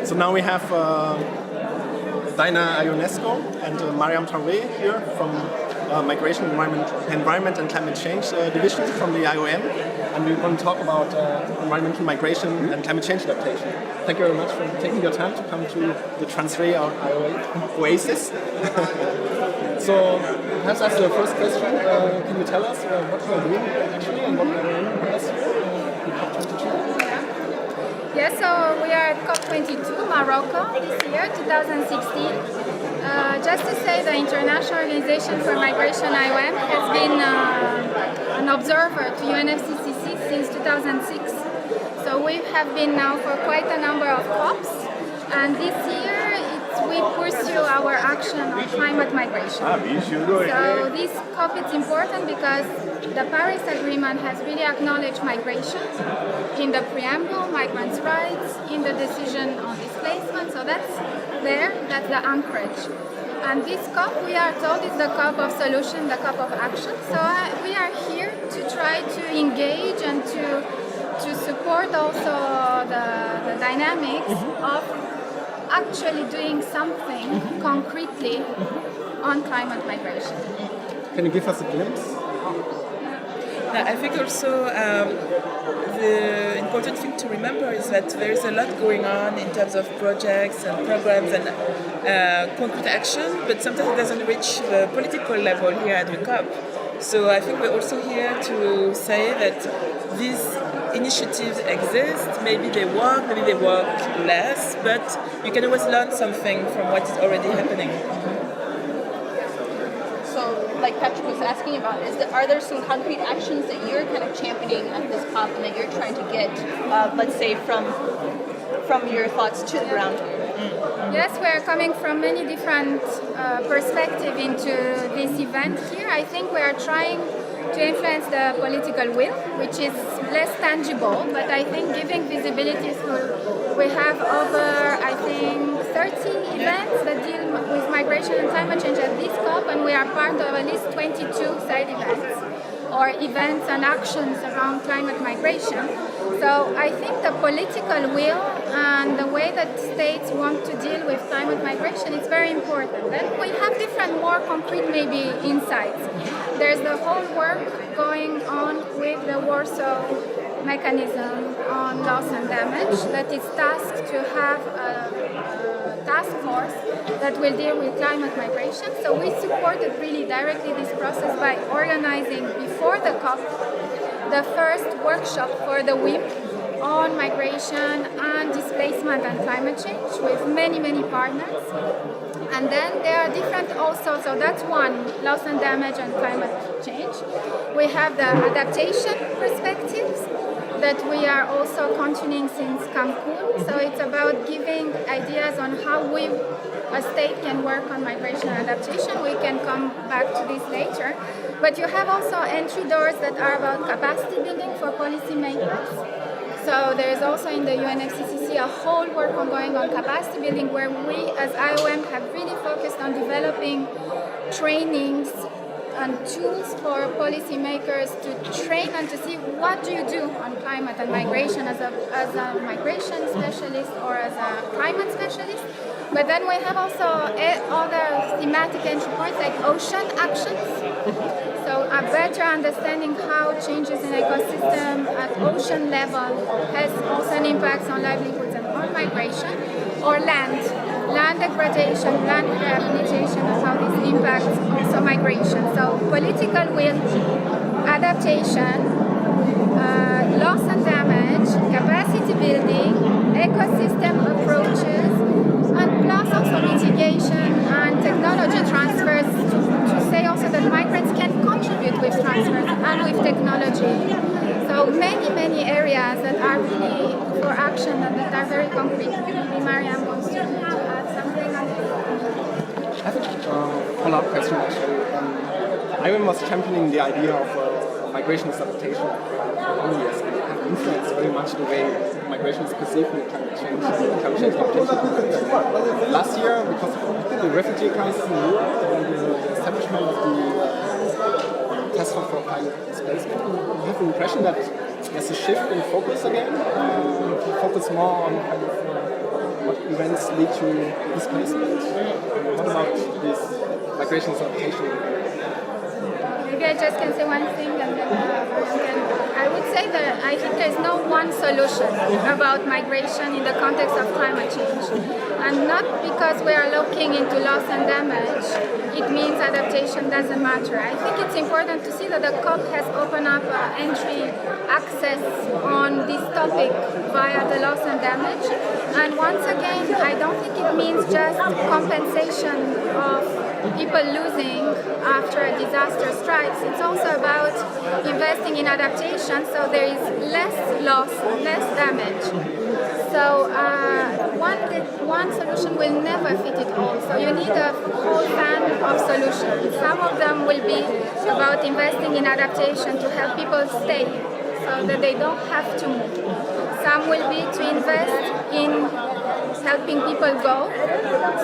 So now we have Ionesco and Mariam Traoré here from Migration, Environment and Climate Change Division from the IOM, and we're going to talk about environmental migration and climate change adaptation. Thank you very much for taking your time to come to the TransRe Oasis. So perhaps as the first question, can you tell us what you are doing actually and what you are doing last year in COP22? Yes, so we are at COP22, Morocco, this year, 2016. Just to say, the International Organization for Migration, IOM, has been an observer to UNFCCC since 2006. So we have been now for quite a number of COPs, and this year we pursue our action on climate migration. So this COP is important because the Paris Agreement has really acknowledged migration in the preamble, migrants' rights, in the decision on displacement. So that's the anchorage. And this COP, we are told, is the COP of solution, the COP of action. So we are here to try to engage and to support also the dynamics of actually doing something concretely on climate migration. Can you give us a glimpse? I think also the important thing to remember is that there is a lot going on in terms of projects and programs and concrete action, but sometimes it doesn't reach the political level here at the COP. So I think we're also here to say that these initiatives exist, maybe they work less, but you can always learn something from what is already happening. So, like Patrick was asking about, are there some concrete actions that you're kind of championing at this COP and that you're trying to get, let's say, from your thoughts to the ground? Yes, we are coming from many different perspectives into this event here. I think we are trying to influence the political will, which is less tangible, but I think giving visibility through, we have over, I think, 30 events that deal with migration and climate change at this COP, and we are part of at least 22 side events or events and actions around climate migration. So I think the political will and the way that states want to deal with climate migration is very important. Then we have different, more concrete maybe insights. There's the whole work going on with the Warsaw mechanism on loss and damage that is tasked to have a task force that will deal with climate migration. So we supported really directly this process by organizing before the COP the first workshop for the WIM on migration and displacement and climate change with many, many partners. And then there are different also, so that's one, loss and damage and climate change. We have the adaptation perspectives that we are also continuing since Cancun. So it's about giving ideas on how we, a state, can work on migration and adaptation. We can come back to this later. But you have also entry doors that are about capacity building for policymakers. So there is also in the UNFCCC a whole work ongoing on capacity building where we as IOM have really focused on developing trainings and tools for policymakers to train and to see what do you do on climate and migration as a migration specialist or as a climate specialist. But then we have also other thematic entry points like ocean actions. So a better understanding how changes in ecosystem at ocean level has also an impact on livelihoods and on migration, or land degradation, land rehabilitation, and how this impacts also migration. So political will, adaptation, loss and damage, capacity building, ecosystem approaches, and plus also mitigation and technology transfers to say also that migrants can contribute with transfers and with technology. So many areas that are really for action and that are very concrete. Maybe Mariam wants to add something on this. I have a follow-up question actually. IOM was championing the idea of migration as adaptation years and have influenced very much the way migration is perceived in the climate change adaptation. Last year, because of the refugee crisis in Europe and the establishment of the task force for climate displacement, you have the impression that there's a shift in focus again, to focus more on kind of what this lead to displacement? What about this migration adaptation? Maybe I just can say one thing and then I would say that I think there's no one solution about migration in the context of climate change. And not because we are looking into loss and damage, it means adaptation doesn't matter. I think it's important to see that the COP has opened up entry access on this topic via the loss and damage. And once again, I don't think it means just compensation of people losing after a disaster strikes. It's also about investing in adaptation so there is less loss, less damage. So one solution will never fit it all. So you need a whole fan of solutions. Some of them will be about investing in adaptation to help people stay so that they don't have to move. Some will be to invest in helping people go,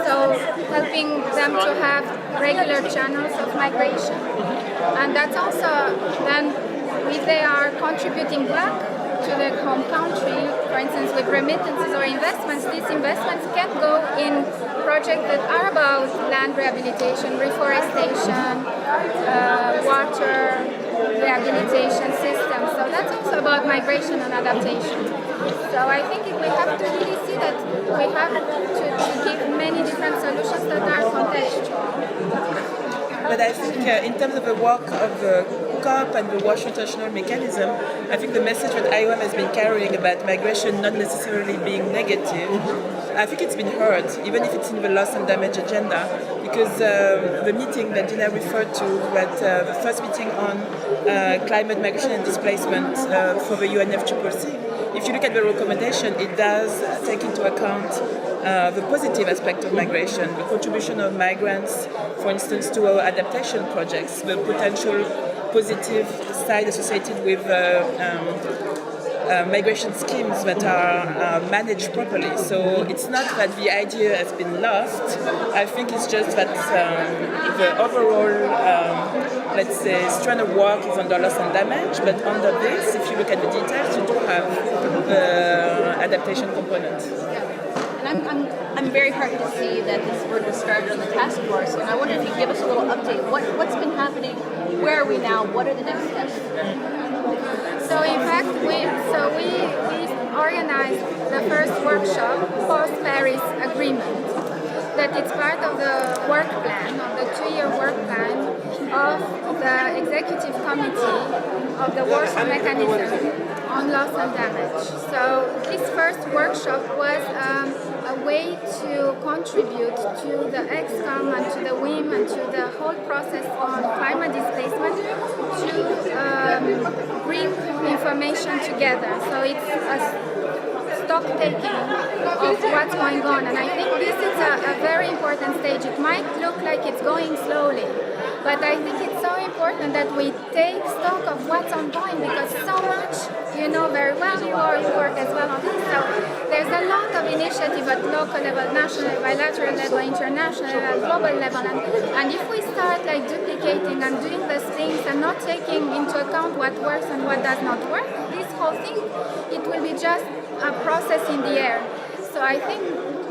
so helping them to have regular channels of migration. And that's also then if they are contributing back to their home country, for instance with remittances or investments, these investments can go in projects that are about land rehabilitation, reforestation, water rehabilitation systems. So that's also about migration and adaptation. So I think we have to really see that we have to give many different solutions that are contextual. But I think in terms of the work of the COP and the Washington International Mechanism, I think the message that IOM has been carrying about migration not necessarily being negative, I think it's been heard, even if it's in the loss and damage agenda, because the meeting that Dina referred to, that the first meeting on climate migration and displacement for the UNFCCC, if you look at the recommendation, it does take into account the positive aspect of migration, the contribution of migrants, for instance, to our adaptation projects, the potential positive side associated with migration schemes that are managed properly. So it's not that the idea has been lost. I think it's just that the overall, let's say, strand of work is under loss and damage, but under this, if you look at the details, you do have the adaptation component. And I'm very happy to see that this work was started on the task force, and I wonder if you could give us a little update. What's been happening? Where are we now? What are the next steps? So in fact, we organized the first workshop post-Paris Agreement. That it's part of the work plan, of the 2-year work plan of the Executive Committee of the Warsaw Mechanism on loss and damage. So this first workshop was a way to contribute to the EXCOM and to the WIM and to the whole process on climate displacement to bring information together. So it's a stock taking of what's going on, and I think this is a very important stage. It might look like it's going slowly, but I think it's so important that we take stock of what's ongoing, because so much you know very well, you work as well on this. So there's a lot of initiative at local level, national, bilateral level, international level, global level, and if we start like duplicating and doing these things and not taking into account what works and what does not work, this whole thing, it will be just a process in the air. So I think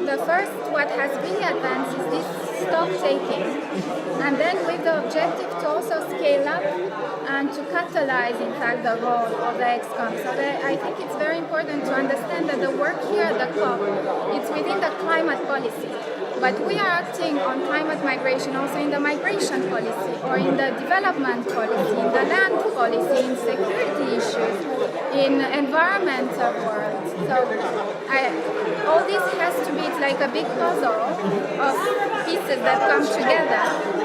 the first, what has really advanced is this stock taking, and then with the objective to also scale up and to catalyze, in fact, the role of the EXCOM. So I think it's very important to understand that the work here at the COP, it's within the climate policy. But we are acting on climate migration also in the migration policy, or in the development policy, in the land policy, in security issues, in environmental world. So all this has to be like a big puzzle of pieces that come together,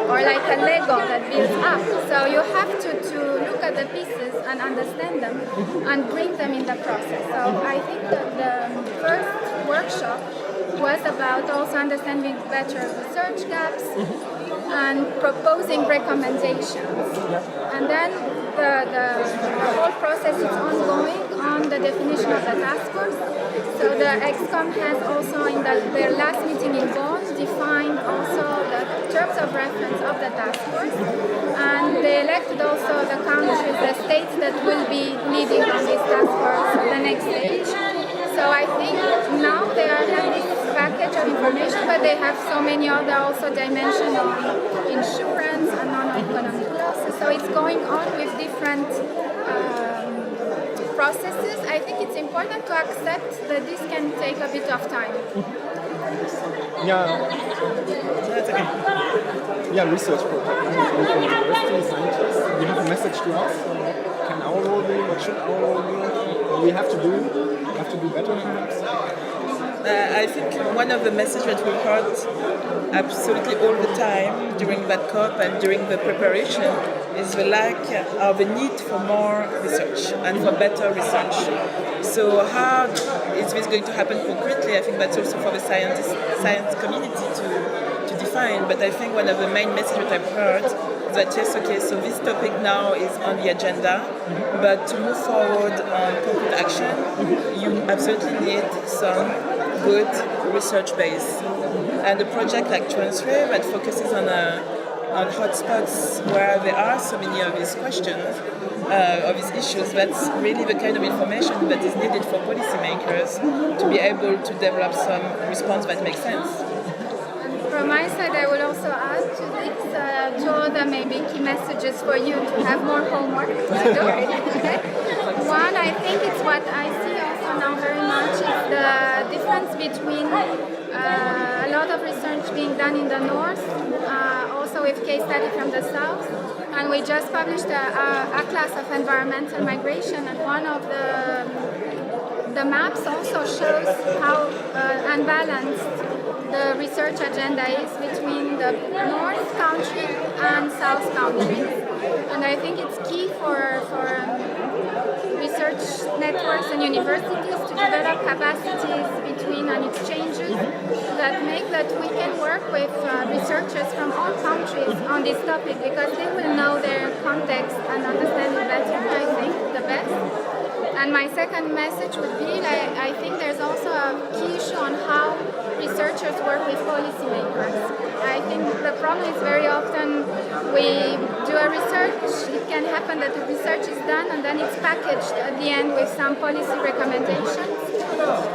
or like a Lego that builds up. So you have to look at the pieces and understand them and bring them in the process. So I think that the first workshop was about also understanding better research gaps and proposing recommendations. And then the whole process is ongoing on the definition of the task force. So the EXCOM has also in their last meeting in Bonn defined also the terms of reference of the task force, and they elected also the countries, the states that will be leading on this task force the next stage. So I think now they are having this package of information, but they have so many other also dimensions on insurance and non-economic losses. So it's going on with different processes. I think it's important to accept that this can take a bit of time. Yeah. Yeah, research project. From university scientists. You have a message to us. Can our role be? What should our role be? What we have to do? Better perhaps? I think one of the messages that we heard absolutely all the time during that COP and during the preparation is the lack of the need for more research and for better research. So how is this going to happen concretely? I think that's also for the science community to define, but I think one of the main messages that I've heard is that yes, okay, so this topic now is on the agenda, but to move forward on concrete action, you absolutely need some good research base. And a project like TransRe that focuses on hotspots where there are so many of these questions, of these issues, that's really the kind of information that is needed for policymakers to be able to develop some response that makes sense. From my side, I will also add to this two other maybe key messages for you to have more homework to do. Okay? One, I think it's what I see also now very much is the difference between a lot of research being done in the north, also with case study from the south, and we just published a atlas of environmental migration, and one of the maps also shows how unbalanced the research agenda is between the North country and South countries. And I think it's key for research networks and universities to develop capacities between and exchanges that make that we can work with researchers from all countries on this topic, because they will know their context and understand it better, I think, the best. And my second message would be, I think there's also a key issue on how researchers work with policymakers. I think the problem is very often we do a research, it can happen that the research is done and then it's packaged at the end with some policy recommendations.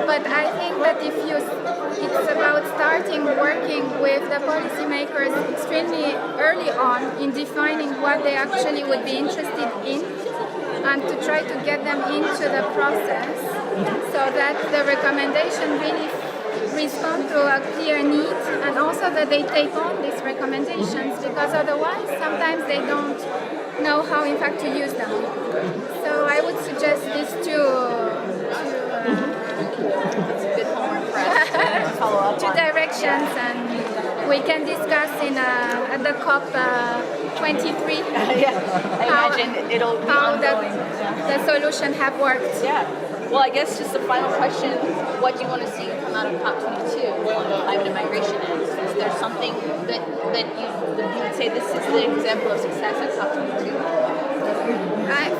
But I think that it's about starting working with the policymakers extremely early on in defining what they actually would be interested in, and to try to get them into the process so that the recommendation really respond to a clear need, and also that they take on these recommendations, because otherwise sometimes they don't know how in fact to use them. So I would suggest these two two directions, and we can discuss at the COP23 I imagine it'll be ongoing. The solution have worked. Yeah. Well, I guess just the final question, what do you want to see come out of COP22 on climate and migration? Is there something that you would say this is the example of success at COP22?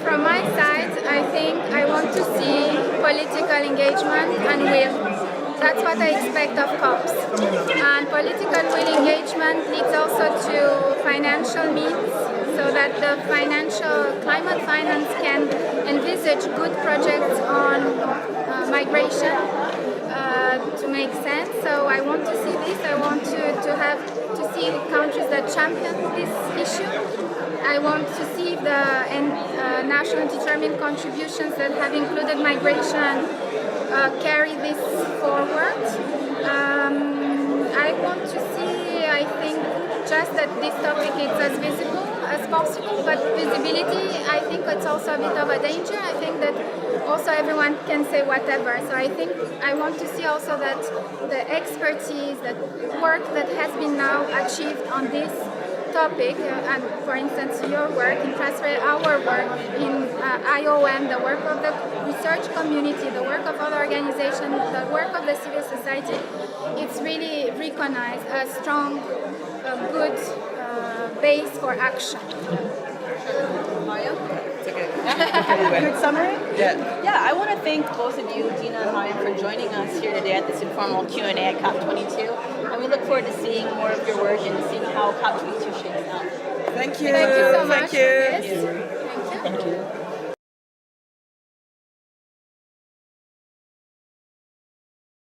From my side, I think I want to see political engagement and will. That's what I expect of COPs. And political will engagement leads also to financial means, so that the climate finance can envisage good projects on migration to make sense. So I want to see this. I want to see countries that champion this issue. I want to see the national determined contributions that have included migration carry this forward. I want to see, I think, just that this topic is as visible as possible, but visibility, I think it's also a bit of a danger. I think that also everyone can say whatever. So I think I want to see also that the expertise, that work that has been now achieved on this topic, and for instance your work in TransRe, our work in IOM, the work of the research community, the work of other organizations, the work of the civil society, it's really recognized as strong, good base for action. Mariam? It's okay. Good summary? Yeah. Yeah, I want to thank both of you, Dina and Mariam, for joining us here today at this informal Q&A at COP22. And we look forward to seeing more of your work and seeing how COP22 shapes out. Thank you. Thank you so much. Thank you. Yes. Thank you. Thank you.